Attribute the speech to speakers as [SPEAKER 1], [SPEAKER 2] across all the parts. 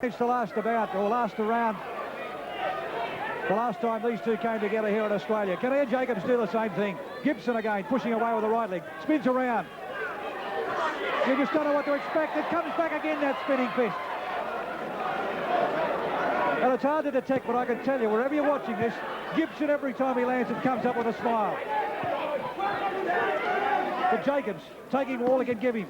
[SPEAKER 1] It's the last bout, or last round. The last time these two came together here in Australia. Can Ian Jacobs do the same thing? Gibson again, pushing away with the right leg. Spins around. You just don't know what to expect. It comes back again, that spinning fist. And it's hard to detect, but I can tell you, wherever you're watching this, Gibson, every time he lands, it comes up with a smile. But Jacobs, taking all he can give him.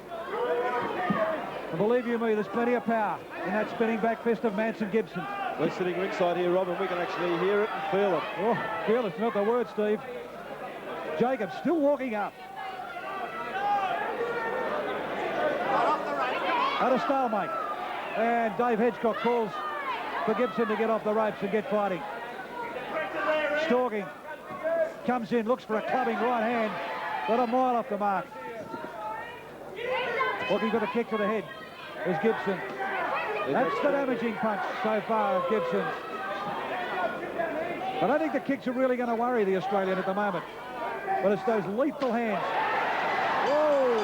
[SPEAKER 1] And believe you me, there's plenty of power in that spinning back fist of Manson Gibson.
[SPEAKER 2] We're sitting ringside here, Rob, and we can actually hear it and feel it.
[SPEAKER 1] Oh, feel it's not the word, Steve. Jacobs still walking up. At a stalemate. And Dave Hedgecock calls for Gibson to get off the ropes and get fighting. Stalking. Comes in, looks for a clubbing right hand, but a mile off the mark. Looking for the kick to the head is Gibson. That's the damaging punch so far of Gibson. I don't think the kicks are really going to worry the Australian at the moment. But it's those lethal hands. Whoa!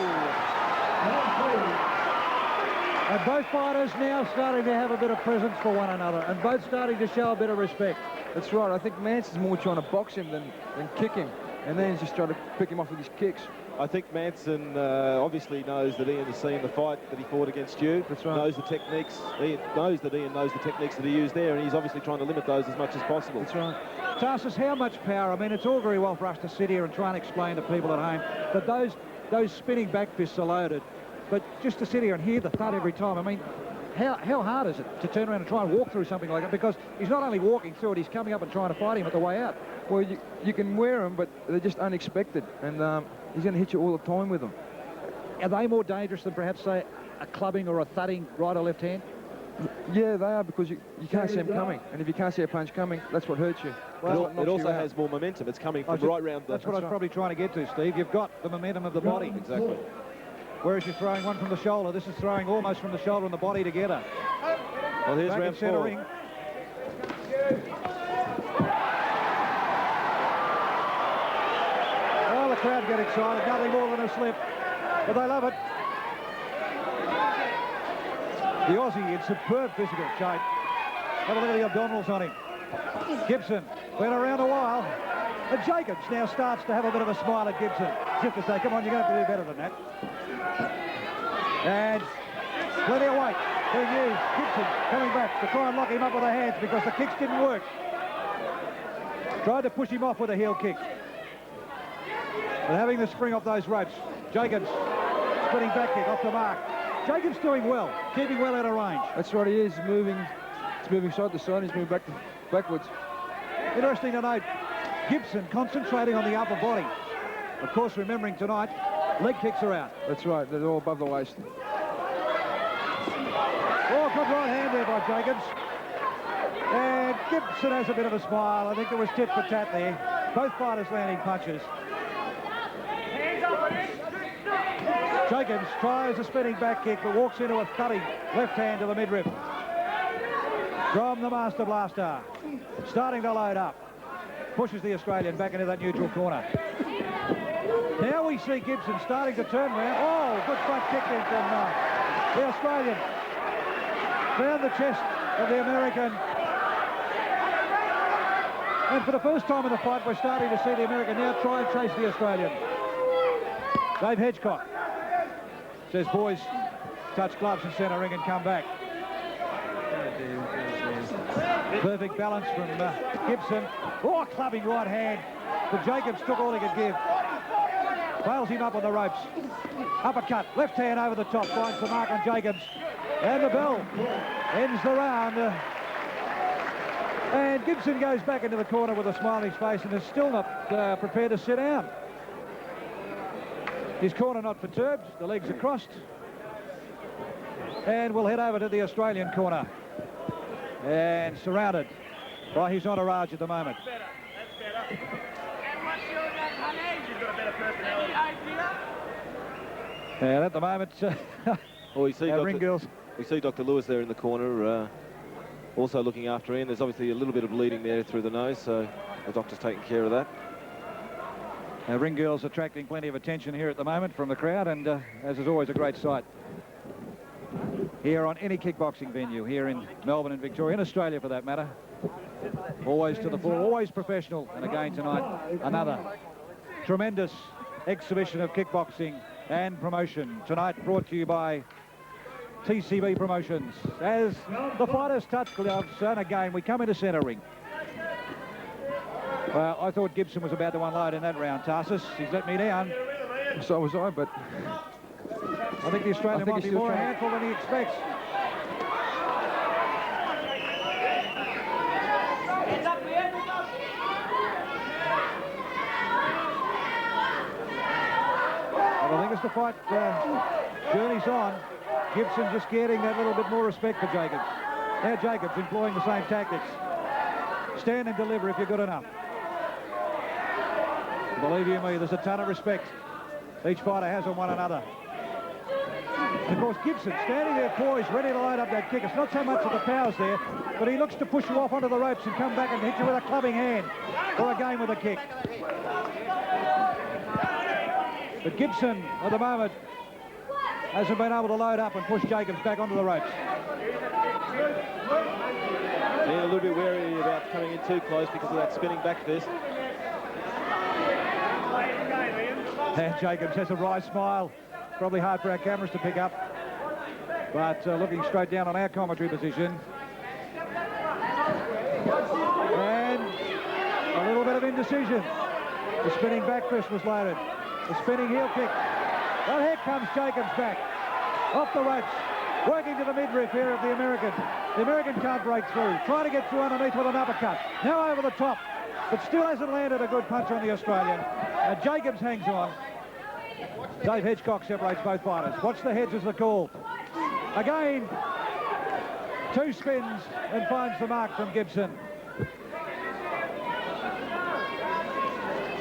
[SPEAKER 1] And both fighters now starting to have a bit of presence for one another, and both starting to show a bit of respect.
[SPEAKER 3] That's right. I think Manson's more trying to box him than kick him. And then he's just trying to pick him off with his kicks.
[SPEAKER 2] I think Manson obviously knows that Ian has seen the fight that he fought against you.
[SPEAKER 3] That's right.
[SPEAKER 2] Knows the techniques. Ian knows the techniques that he used there, and he's obviously trying to limit those as much as possible.
[SPEAKER 3] That's right.
[SPEAKER 1] Tarsus, how much power? I mean, it's all very well for us to sit here and try and explain to people at home that those spinning back fists are loaded. But just to sit here and hear the thud every time, I mean, how hard is it to turn around and try and walk through something like that? Because he's not only walking through it, he's coming up and trying to fight him at the way out.
[SPEAKER 3] Well, you can wear them, but they're just unexpected. And he's going to hit you all the time with them.
[SPEAKER 1] Are they more dangerous than perhaps, say, a clubbing or a thudding right or left hand?
[SPEAKER 3] Yeah, they are, because you can't see them coming. And if you can't see a punch coming, that's what hurts you.
[SPEAKER 2] Well, it also has more momentum. It's coming from right round the...
[SPEAKER 1] That's what I was probably trying to get to, Steve. You've got the momentum of the body.
[SPEAKER 2] Exactly.
[SPEAKER 1] Whereas you're throwing one from the shoulder, this is throwing almost from the shoulder and the body together.
[SPEAKER 2] Well, here's
[SPEAKER 1] back
[SPEAKER 2] round
[SPEAKER 1] in centre
[SPEAKER 2] 4.
[SPEAKER 1] ring. Oh, the crowd get excited. Nothing more than a slip, but they love it. The Aussie in superb physical shape. Have a look at the abdominals on him. Gibson been around a while. And Jacobs now starts to have a bit of a smile at Gibson. As if to say, come on, you're going to have to do better than that. And plenty of weight being used. Gibson coming back to try and lock him up with the hands because the kicks didn't work. Tried to push him off with a heel kick. But having the spring off those ropes. Jacobs spinning back kick off the mark. Jacobs doing well, keeping well out of range.
[SPEAKER 3] That's right, he is moving. He's moving side to side. He's moving backwards.
[SPEAKER 1] Interesting to note, Gibson concentrating on the upper body. Of course, remembering tonight, leg kicks are out.
[SPEAKER 3] That's right, they're all above the waist.
[SPEAKER 1] Oh, good right hand there by Jacobs. And Gibson has a bit of a smile. I think it was tit for tat there. Both fighters landing punches. Jacobs tries a spinning back kick, but walks into a thudding left hand to the midrib. From the Master Blaster. Starting to load up. Pushes the Australian back into that neutral corner. Now we see Gibson starting to turn around. Oh, good front kick in from the Australian. Found the chest of the American. And for the first time in the fight, we're starting to see the American now try and chase the Australian. Dave Hedgecock says, boys, touch gloves in centre ring and come back. Perfect balance from Gibson. Oh, clubbing right hand. But Jacobs took all he could give. Bails him up on the ropes. Uppercut, left hand over the top, finds the mark on Jacobs. And the bell ends the round. And Gibson goes back into the corner with a smile on his face and is still not prepared to sit down. His corner not perturbed, the legs are crossed. And we'll head over to the Australian corner. And surrounded by his entourage at the moment.
[SPEAKER 4] That's better. And what's your name? You've got a better personality.
[SPEAKER 1] And at the moment,
[SPEAKER 2] well, we see
[SPEAKER 1] ring girls.
[SPEAKER 2] We see Dr. Lewis there in the corner, also looking after Ian. There's obviously a little bit of bleeding there through the nose, so the doctor's taking care of that.
[SPEAKER 1] Ring girls attracting plenty of attention here at the moment from the crowd, and as is always a great sight. here on any kickboxing venue here in Melbourne and Victoria, in Australia for that matter. Always to the fore, always professional. And again tonight, another tremendous exhibition of kickboxing and promotion. Tonight brought to you by TCB Promotions. As the fighters touch gloves, and again we come into centre ring. Well, I thought Gibson was about to unload in that round, Tarsus. He's let me down.
[SPEAKER 3] So was I, but
[SPEAKER 1] I think the Australian might be more a handful than he expects. But I think as the fight journeys on, Gibson just getting that little bit more respect for Jacobs. Now Jacobs employing the same tactics. Stand and deliver if you're good enough. Believe you me, there's a ton of respect each fighter has on one another. And of course, Gibson standing there poised, ready to load up that kick. It's not so much that the power's there, but he looks to push you off onto the ropes and come back and hit you with a clubbing hand or again with a kick. But Gibson, at the moment, hasn't been able to load up and push Jacobs back onto the ropes.
[SPEAKER 2] Yeah, a little bit wary about coming in too close because of that spinning back fist.
[SPEAKER 1] And Jacobs has a wry smile. Probably hard for our cameras to pick up. But looking straight down on our commentary position. And a little bit of indecision. The spinning back fist was loaded. The spinning heel kick. Well, here comes Jacobs back. Off the ropes. Working to the midriff here of the American. The American can't break through. Trying to get through underneath with an uppercut. Now over the top. But still hasn't landed a good punch on the Australian. And Jacobs hangs on. Dave Hedgecock separates both fighters. Watch the heads as the call. Again, two spins and finds the mark from Gibson.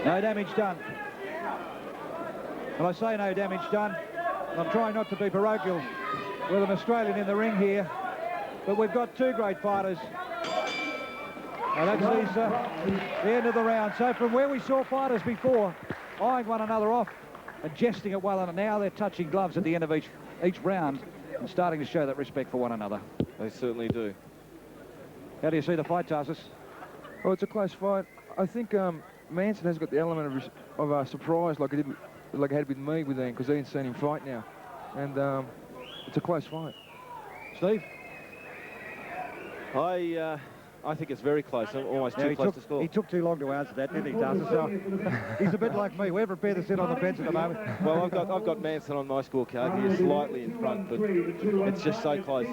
[SPEAKER 1] No damage done. And I say no damage done. I'm trying not to be parochial with an Australian in the ring here, but we've got two great fighters. And that sees the end of the round. So from where we saw fighters before eyeing one another off and jesting at one another, now they're touching gloves at the end of each round and starting to show that respect for one another.
[SPEAKER 2] They certainly do.
[SPEAKER 1] How do you see the fight, Tarsus?
[SPEAKER 3] well, it's a close fight. I think Manson has got the element of surprise, like it had with me with Ian, because Ian's seen him fight now, and it's a close fight.
[SPEAKER 1] Steve?
[SPEAKER 2] I think it's very close, almost too close to score.
[SPEAKER 1] He took too long to answer that, didn't he, Tarsus? So he's a bit like me. We're prepared to sit on the fence at the moment.
[SPEAKER 2] Well, I've got Manson on my scorecard. He is slightly in front, but it's just so close.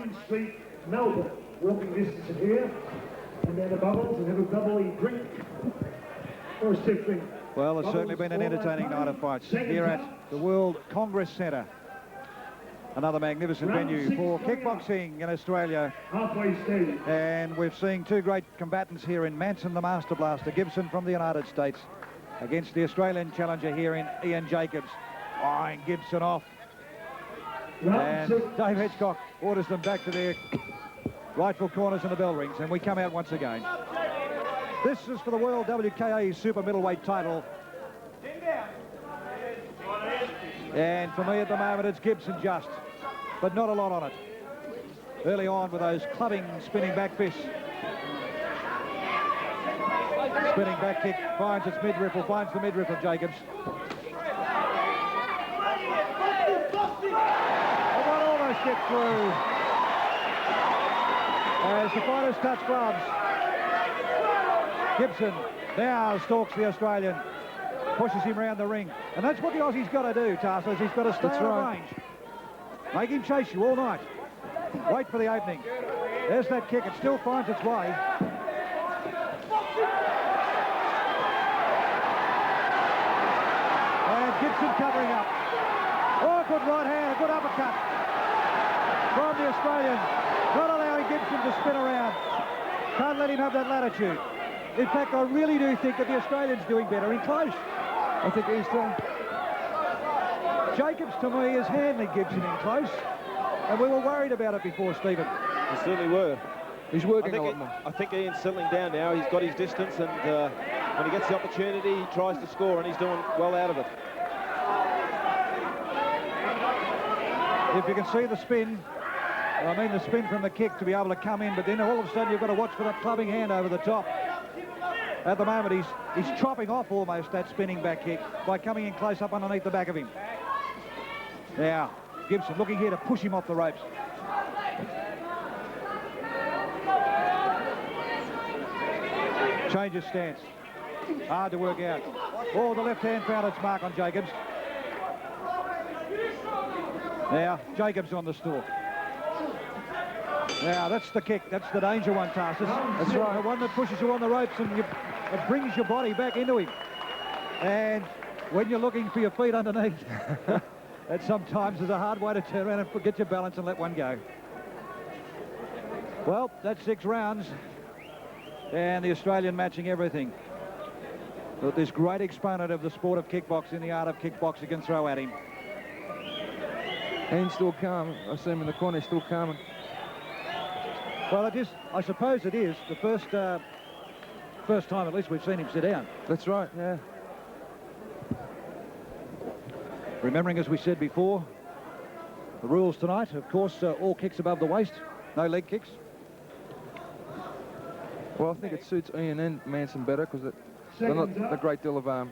[SPEAKER 5] Melbourne, walking distance here, and then the bubbles, and have a bubbly drink or a stiff drink.
[SPEAKER 1] Well, it's certainly been an entertaining night of fights here at the World Congress Centre. Another magnificent venue for kickboxing in Australia.
[SPEAKER 5] Halfway stage.
[SPEAKER 1] And we've seen two great combatants here in Manson, the Master Blaster, Gibson from the United States, against the Australian challenger here in Ian Jacobs. Eyeing Gibson off. And Dave Hedgecock orders them back to their rightful corners in the bell rings, and we come out once again. This is for the World WKA Super Middleweight title. And for me at the moment, it's Gibson just, but not a lot on it. Early on with those clubbing, spinning back fists. Spinning back kick finds its midriff, or finds the midriff of Jacobs. And one almost gets through. As the fighters touch gloves. Gibson now stalks the Australian. Pushes him around the ring. And that's what the Aussie's got to do, Tarsus. He's got to stay out of range. Make him chase you all night. Wait for the opening. There's that kick. It still finds its way. And Gibson covering up. Oh, good right hand, a good uppercut from the Australian. Not allowing Gibson to spin around. Can't let him have that latitude. In fact, I really do think that the Australian's doing better in close.
[SPEAKER 3] I think he's done.
[SPEAKER 1] Jacobs, to me, is handling Gibson in close. And we were worried about it before, Stephen.
[SPEAKER 2] We certainly were.
[SPEAKER 3] He's working a lot more.
[SPEAKER 2] I think Ian's settling down now. He's got his distance, and when he gets the opportunity, he tries to score, and he's doing well out of it.
[SPEAKER 1] If you can see the spin I mean the spin from the kick to be able to come in, but then all of a sudden you've got to watch for that clubbing hand over the top. At the moment he's chopping off almost that spinning back kick by coming in close up underneath the back of him. Now Gibson looking here to push him off the ropes. Changes stance. Hard to work out. Oh, the left hand found its mark on Jacobs. Now Jacobs on the stalk. Now that's the kick. That's the danger one, Tarsus. That's right. The one that pushes you on the ropes and it brings your body back into him. And when you're looking for your feet underneath, that sometimes is a hard way to turn around and forget your balance and let one go. Well, that's 6 rounds. And the Australian matching everything. But this great exponent of the sport of kickboxing, the art of kickboxing, can throw at him.
[SPEAKER 3] And he's still calm. I see him in the corner, he's still calm.
[SPEAKER 1] Well, it is, I suppose it is, the first time at least we've seen him sit down.
[SPEAKER 3] That's right, yeah.
[SPEAKER 1] Remembering, as we said before, the rules tonight, of course, all kicks above the waist, no leg kicks.
[SPEAKER 3] Well, I think it suits Ian and Manson better because they're not a great deal of go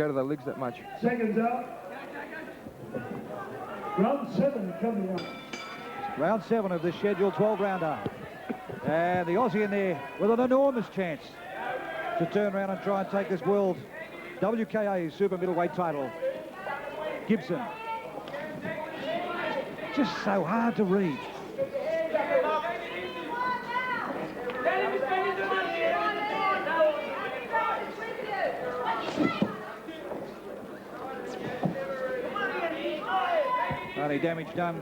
[SPEAKER 3] to their legs that much.
[SPEAKER 5] Seconds up. Round 7 coming up.
[SPEAKER 1] Round 7 of this scheduled 12-rounder. And the Aussie in there with an enormous chance to turn around and try and take this world WKA super middleweight title. Gibson. Just so hard to read. Only damage done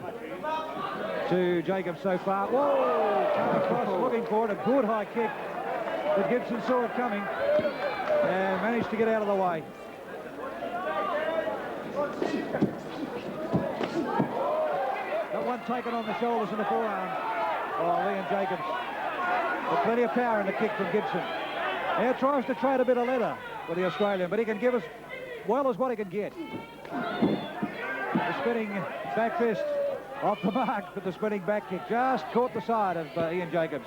[SPEAKER 1] to Jacobs so far. Whoa! Coming across, looking for it. A good high kick. But Gibson saw it coming and managed to get out of the way. Got one taken on the shoulders and the forearm. Oh, Ian Jacobs. But plenty of power in the kick from Gibson. Now tries to trade a bit of leather with the Australian, but he can give us well as what he can get. The spinning back fist off the mark, but the spinning back kick just caught the side of Ian Jacobs.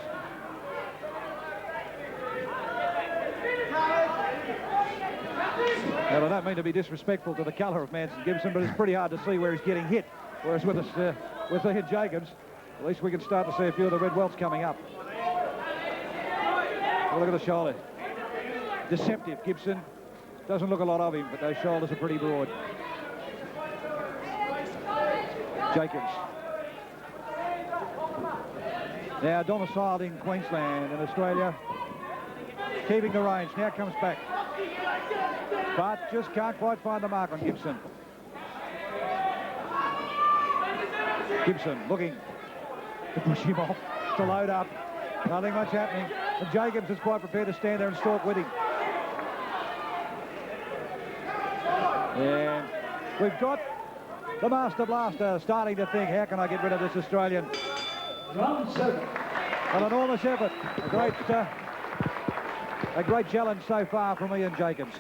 [SPEAKER 1] Well, I don't mean to be disrespectful to the colour of Manson Gibson, but it's pretty hard to see where he's getting hit. Whereas with Ian Jacobs, at least we can start to see a few of the red welts coming up. Well, look at the shoulder. Deceptive, Gibson. Doesn't look a lot of him, but those shoulders are pretty broad. Jacobs. Now domiciled in Queensland in Australia. Keeping the range. Now comes back. But just can't quite find the mark on Gibson. Gibson looking to push him off, to load up. Nothing much happening. And Jacobs is quite prepared to stand there and stalk with him. And we've got the Master Blaster starting to think, how can I get rid of this Australian?
[SPEAKER 5] Round 7.
[SPEAKER 1] An enormous effort. A great challenge so far from Ian Jacobs.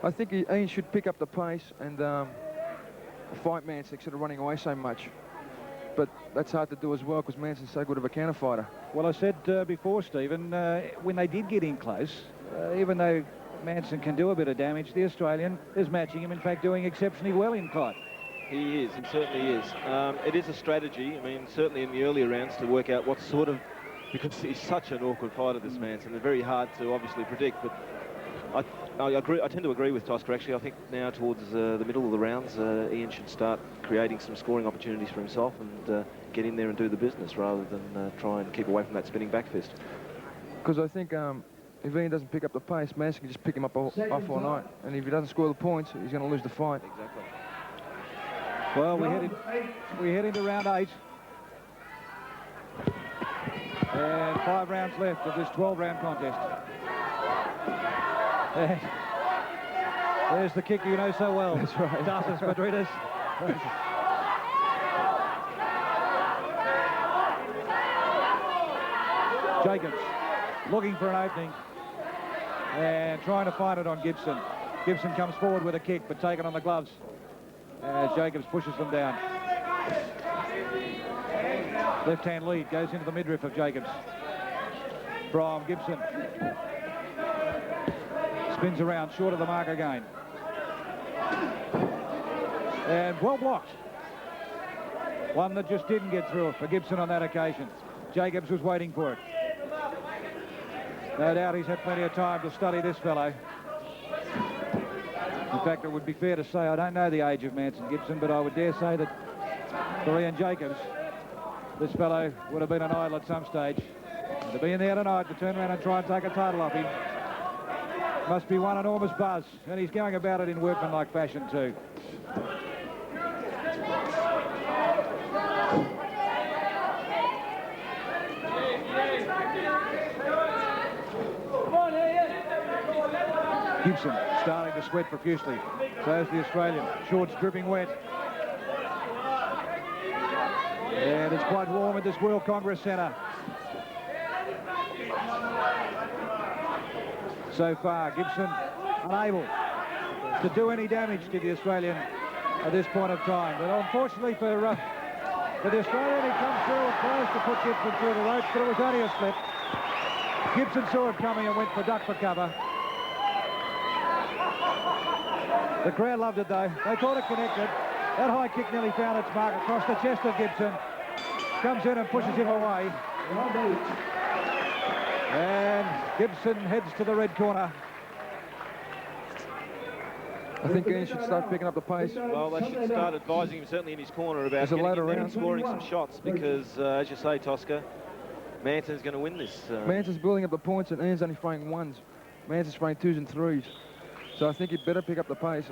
[SPEAKER 3] I think Ian should pick up the pace and fight Manson instead of running away so much. But that's hard to do as well because Manson's so good of a counter fighter.
[SPEAKER 1] Well, I said before, Stephen, when they did get in close, even though Manson can do a bit of damage, the Australian is matching him, in fact, doing exceptionally well in fight.
[SPEAKER 2] He is, he certainly is. It is a strategy, I mean, certainly in the earlier rounds to work out what sort of, because he's such an awkward fighter, this Manson, and very hard to obviously predict, but I agree. I tend to agree with Tosca, actually. I think now towards the middle of the rounds, Ian should start creating some scoring opportunities for himself and get in there and do the business rather than try and keep away from that spinning back fist.
[SPEAKER 3] Because I think if Ian doesn't pick up the pace, Manson can just pick him up off all night. And if he doesn't score the points, he's going to lose the fight.
[SPEAKER 2] Exactly.
[SPEAKER 1] Well, we head into round 8. And 5 rounds left of this 12-round contest. And there's the kick you know so well.
[SPEAKER 3] That's right.
[SPEAKER 1] Tarsus Madridas. Jacobs looking for an opening and trying to find it on Gibson. Gibson comes forward with a kick, but taken on the gloves as Jacobs pushes them down. Left-hand lead goes into the midriff of Jacobs. From Gibson. Spins around, short of the mark again. And well blocked. One that just didn't get through for Gibson on that occasion. Jacobs was waiting for it. No doubt he's had plenty of time to study this fellow. In fact, it would be fair to say, I don't know the age of Manson Gibson, but I would dare say that for Ian Jacobs, this fellow would have been an idol at some stage. And to be in there tonight to turn around and try and take a title off him must be one enormous buzz, and he's going about it in workmanlike fashion too. Gibson starting to sweat profusely. So is the Australian. Shorts dripping wet. And it's quite warm at this World Congress Centre. So far, Gibson unable to do any damage to the Australian at this point of time. But unfortunately for the Australian, he comes through and tries to put Gibson through the ropes, but it was only a slip. Gibson saw it coming and went for duck for cover. The crowd loved it though. They thought it connected. That high kick nearly found its mark across the chest of Gibson. Comes in and pushes him away. And Gibson heads to the red corner.
[SPEAKER 3] I think Ian should start picking up the pace.
[SPEAKER 2] Well, they should start advising him, certainly in his corner, about getting in there and scoring some shots, because, as you say, Tosca, Manson's going to win this.
[SPEAKER 3] Manson's building up the points, and Ian's only throwing ones. Manson's throwing twos and threes. So I think he'd better pick up the pace.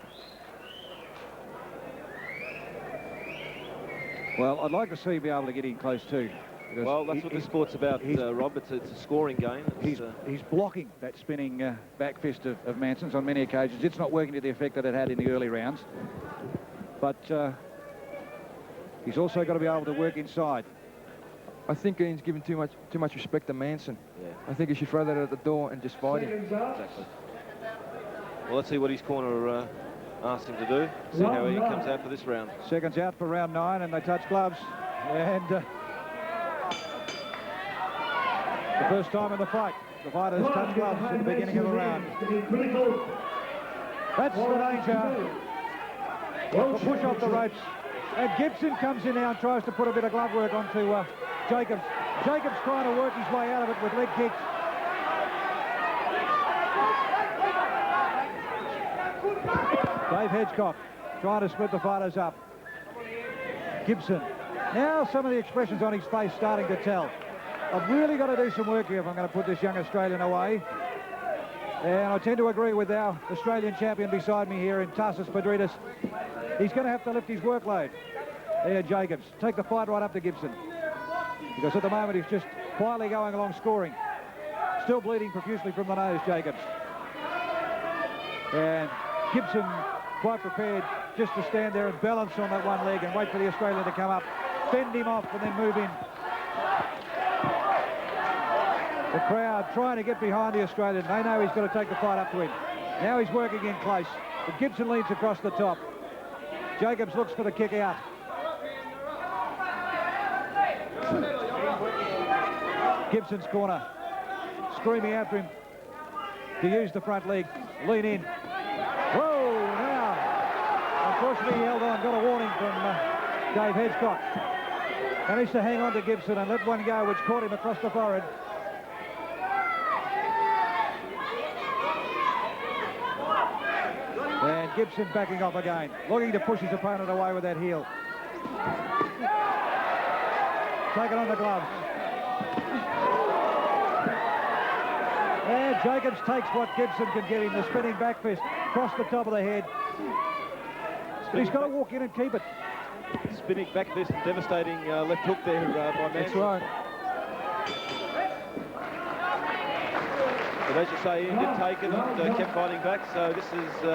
[SPEAKER 1] Well, I'd like to see him be able to get in close too.
[SPEAKER 2] Well, that's what the sport's about, Rob. It's a scoring game.
[SPEAKER 1] He's blocking that spinning back fist of Manson's on many occasions. It's not working to the effect that it had in the early rounds. But he's also got to be able to work inside.
[SPEAKER 3] I think Ian's given too much respect to Manson.
[SPEAKER 2] Yeah.
[SPEAKER 3] I think he should throw that at the door and just fight him.
[SPEAKER 2] Exactly. Well, let's see what his corner asks him to do. See how he comes out for this round.
[SPEAKER 1] Seconds out for round 9, and they touch gloves. And the first time in the fight, the fighters touch gloves at the beginning of a round. That's the danger. The push off the ropes. And Gibson comes in now and tries to put a bit of glove work onto Jacobs. Jacobs trying to work his way out of it with leg kicks. Dave Hedgecock trying to split the fighters up. Gibson. Now some of the expressions on his face starting to tell. I've really got to do some work here if I'm going to put this young Australian away. And I tend to agree with our Australian champion beside me here in Tarsis Pedritas. He's going to have to lift his workload. There, Jacobs. Take the fight right up to Gibson. Because at the moment he's just quietly going along scoring. Still bleeding profusely from the nose, Jacobs. And Gibson quite prepared just to stand there and balance on that one leg and wait for the Australian to come up, fend him off and then move in. The crowd trying to get behind the Australian. They know he's got to take the fight up to him. Now he's working in close. But Gibson leads across the top. Jacobs looks for the kick out. Gibson's corner. Screaming after him to use the front leg. Lean in. Whoa, now. Unfortunately, he held on. Got a warning from Dave Hedgecock. Managed to hang on to Gibson and let one go, which caught him across the forehead. And Gibson backing off again, looking to push his opponent away with that heel. Taking on the gloves. And Jacobs takes what Gibson can get him, the spinning back fist, across the top of the head. But he's got to walk in and keep it.
[SPEAKER 2] Spinning back fist, devastating left hook there by Manson.
[SPEAKER 3] That's right.
[SPEAKER 2] But as you say, Ian did take it and kept fighting back, so this is,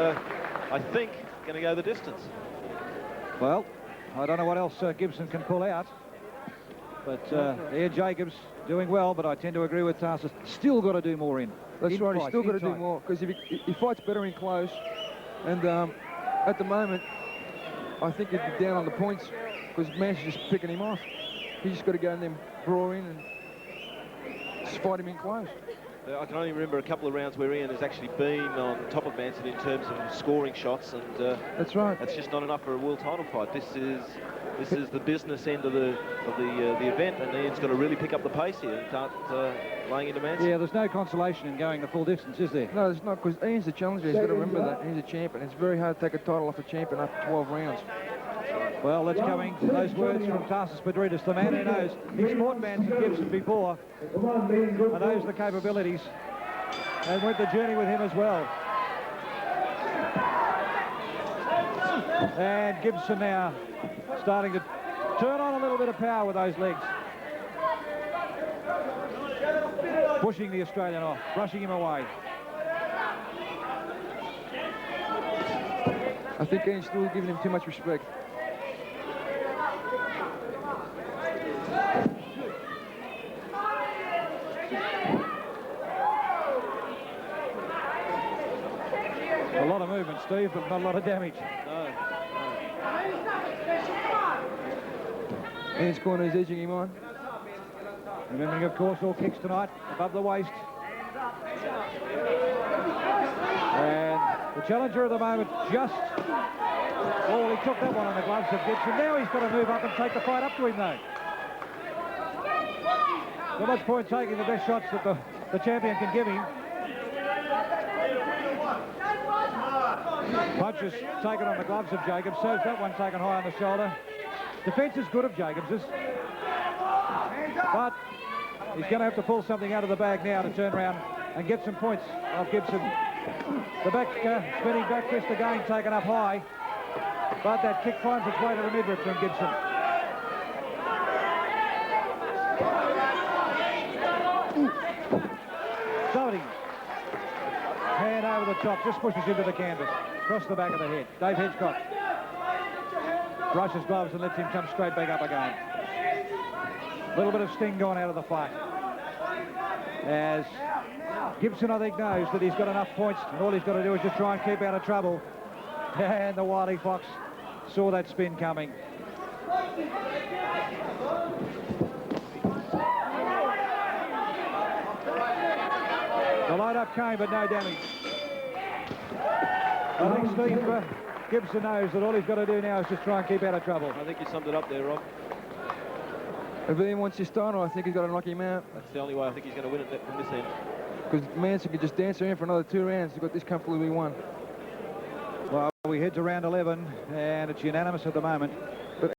[SPEAKER 2] I think, going to go the distance.
[SPEAKER 1] Well, I don't know what else Gibson can pull out. But there, Jacobs doing well, but I tend to agree with Tarsis. Still got to do more in.
[SPEAKER 3] That's right, he's still got to do
[SPEAKER 1] time.
[SPEAKER 3] more, because if he fights better in close, and at the moment, I think he'd be down on the points, because Manson's just picking him off. He's just got to go in there, brawl in, and just fight him in close.
[SPEAKER 2] I can only remember a couple of rounds where Ian has actually been on top of Manson in terms of scoring shots, and
[SPEAKER 3] that's right.
[SPEAKER 2] That's just not enough for a world title fight. This is the business end of the event, and Ian's got to really pick up the pace here and start laying into Manson.
[SPEAKER 1] Yeah, there's no consolation in going the full distance, is there?
[SPEAKER 3] No, there's not, because Ian's the challenger. He's got to remember that. He's a champion. It's very hard to take a title off a champion after 12 rounds.
[SPEAKER 1] Well, that's coming, those words from Tarsus Pedridis, the man who knows. He's fought Manson Gibson before and knows the capabilities, and went the journey with him as well. And Gibson now starting to turn on a little bit of power with those legs. Pushing the Australian off, brushing him away.
[SPEAKER 3] I think Ian's still giving him too much respect.
[SPEAKER 1] A lot of movement, Steve, but not a lot of damage.
[SPEAKER 2] No.
[SPEAKER 3] Ian's corner is edging him on.
[SPEAKER 1] Remembering, of course, all kicks tonight, above the waist. And the challenger at the moment just... Oh, he took that one on the gloves of Gibson. Now he's got to move up and take the fight up to him, though. Not much point taking the best shots that the champion can give him. Punches taken on the gloves of Jacobs. So's that one taken high on the shoulder. Defence is good of Jacobs's. But he's going to have to pull something out of the bag now to turn around and get some points off Gibson. The back spinning back fist again taken up high. But that kick finds its way to the midriff from Gibson. Doherty. Hand over the top, just pushes into the canvas. Across the back of the head. Dave Hedgecock brushes gloves and lets him come straight back up again. A little bit of sting gone out of the fight. As Gibson, I think, knows that he's got enough points, and all he's got to do is just try and keep out of trouble. And the Wily Fox saw that spin coming. The load-up came, but no damage. I think Steve Gibson knows that all he's got to do now is just try and keep out of trouble.
[SPEAKER 2] I think you summed it up there, Rob.
[SPEAKER 3] If Ian wants this title, I think he's got to knock him out.
[SPEAKER 2] That's the only way I think he's going to win it from this end.
[SPEAKER 3] Because Manson could just dance around for another 2 rounds. He's got this comfortably won.
[SPEAKER 1] Well, we head to round 11, and it's unanimous at the moment.